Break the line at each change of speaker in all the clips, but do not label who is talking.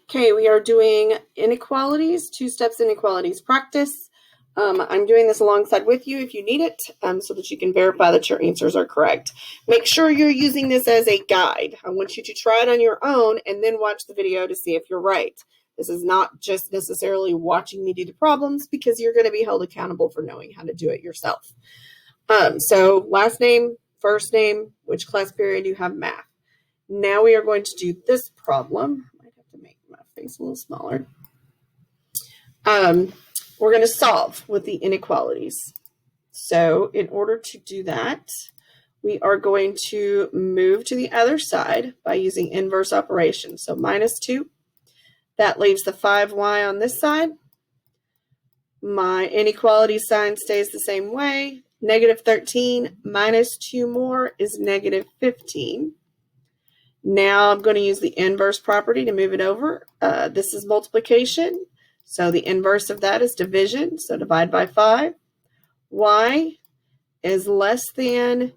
Okay, we are doing inequalities, 2 steps inequalities practice. I'm doing this alongside with you if you need it, so that you can verify that your answers are correct. Make sure you're using this as a guide. I want you to try it on your own and then watch the video to see if you're right. This is not just necessarily watching me do the problems, because you're going to be held accountable for knowing how to do it yourself. So last name, first name, which class period you have math. Now we are going to do this problem. I might have to make my face a little smaller. We're going to solve with the inequalities. So in order to do that, we are going to move to the other side by using inverse operations. So minus 2, that leaves the 5y on this side. My inequality sign stays the same way. Negative 13 minus 2 more is negative 15. Now I'm going to use the inverse property to move it over. This is multiplication, so the inverse of that is division, so divide by 5. Y is less than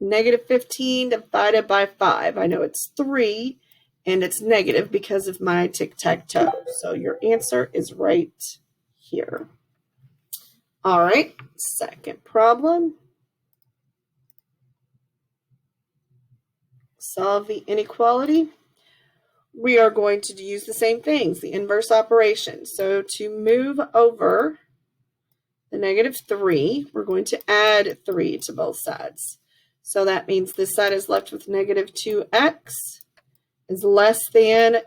negative 15 divided by 5. I know it's 3, and it's negative because of my tic-tac-toe. So your answer is right here. All right, second problem. Solve the inequality. We are going to use the same things, the inverse operation. So to move over the negative 3, we're going to add 3 to both sides. So that means this side is left with negative 2x is less than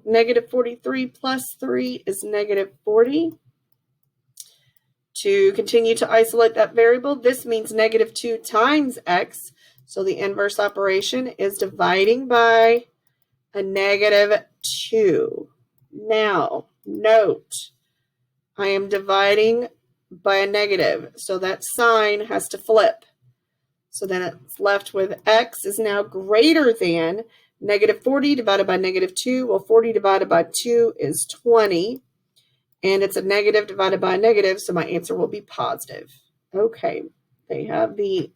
negative 43 plus 3 is negative 40. To continue to isolate that variable, this means negative 2 times x. So the inverse operation is dividing by a negative 2. Now, note, I am dividing by a negative, so that sign has to flip. So then it's left with x is now greater than negative 40 divided by negative 2. Well, 40 divided by 2 is 20, and it's a negative divided by a negative, so my answer will be positive. Okay, they have the...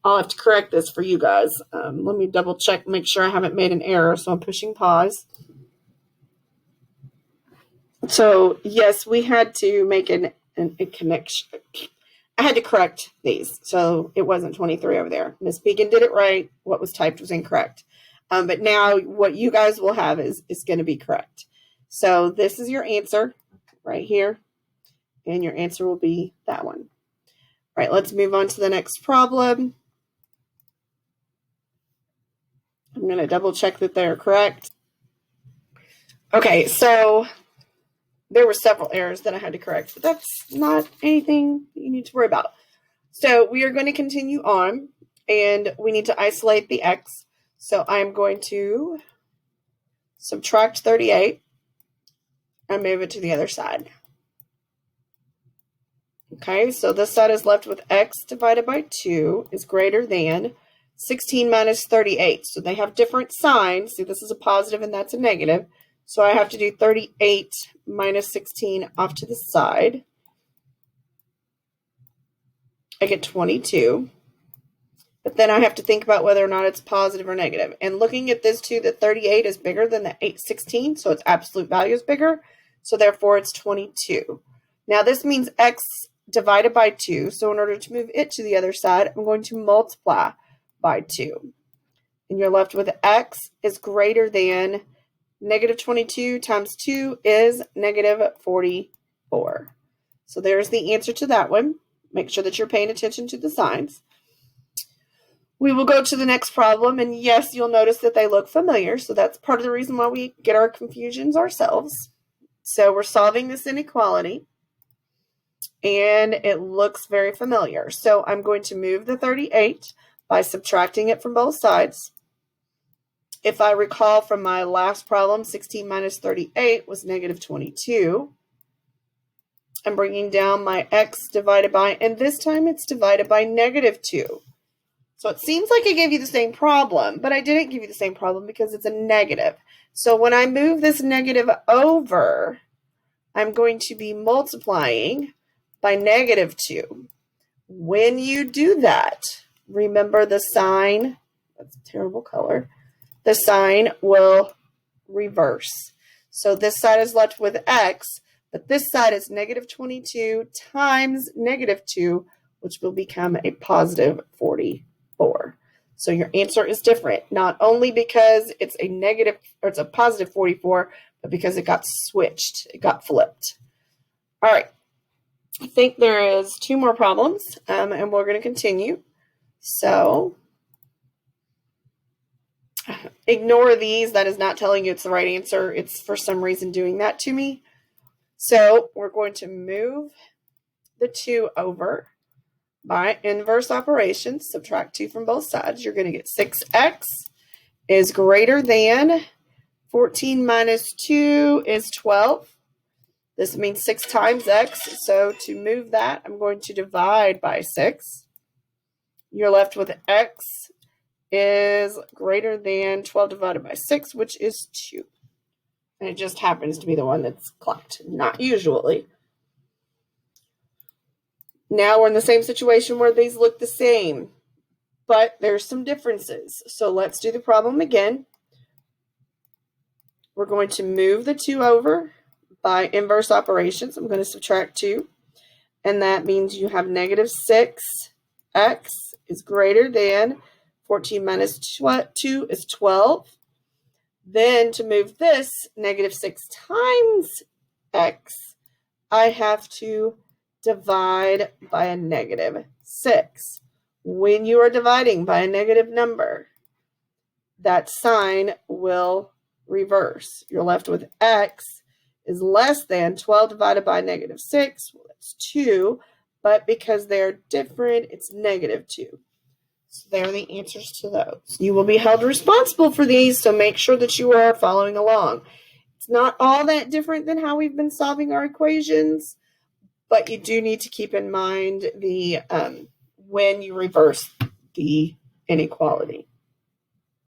I'll have to correct this for you guys. Let me double check, make sure I haven't made an error. So I'm pushing pause. So yes, we had to make a connection. I had to correct these. So it wasn't 23 over there. Miss Beacon did it right. What was typed was incorrect. But now what you guys will have is going to be correct. So this is your answer right here. And your answer will be that one. All right, let's move on to the next problem. I'm going to double check that they're correct. Okay, so there were several errors that I had to correct, but that's not anything you need to worry about. So we are going to continue on, and we need to isolate the x. So I'm going to subtract 38 and move it to the other side. Okay, so this side is left with x divided by 2 is greater than 16 minus 38. So they have different signs. See, this is a positive and that's a negative. So I have to do 38 minus 16 off to the side. I get 22. But then I have to think about whether or not it's positive or negative. And looking at this too, the 38 is bigger than the 16, so its absolute value is bigger. So therefore it's 22. Now this means x divided by 2. So in order to move it to the other side, I'm going to multiply by 2. And you're left with x is greater than negative 22 times 2 is negative 44. So there's the answer to that one. Make sure that you're paying attention to the signs. We will go to the next problem, and yes, you'll notice that they look familiar, so that's part of the reason why we get our confusions ourselves. So we're solving this inequality, and it looks very familiar. So I'm going to move the 38 by subtracting it from both sides. If I recall from my last problem, 16 minus 38 was negative 22. I'm bringing down my x divided by, and this time it's divided by negative 2. So it seems like I gave you the same problem, but I didn't give you the same problem because it's a negative. So when I move this negative over, I'm going to be multiplying by negative 2. When you do that, remember the sign, that's a terrible color, the sign will reverse. So this side is left with x, but this side is negative 22 times negative 2, which will become a positive 44. So your answer is different, not only because it's a negative or it's a positive 44, but because it got switched, it got flipped. All right, I think there is 2 more problems, and we're going to continue. So ignore these. That is not telling you it's the right answer. It's for some reason doing that to me. So we're going to move the 2 over. By inverse operations, subtract 2 from both sides. You're going to get 6x is greater than 14 minus 2 is 12. This means 6 times x. So to move that, I'm going to divide by 6. You're left with x is greater than 12 divided by 6, which is 2. And it just happens to be the one that's clicked, not usually. Now we're in the same situation where these look the same, but there's some differences. So let's do the problem again. We're going to move the 2 over by inverse operations. I'm going to subtract 2, and that means you have negative 6x is greater than 14 minus 2 is 12. Then to move this negative 6 times x, I have to divide by a negative 6. When you are dividing by a negative number, that sign will reverse. You're left with x is less than 12 divided by negative 6. Well, that's 2, but because they're different, it's negative 2. So there are the answers to those. You will be held responsible for these, so make sure that you are following along. It's not all that different than how we've been solving our equations, but you do need to keep in mind the when you reverse the inequality.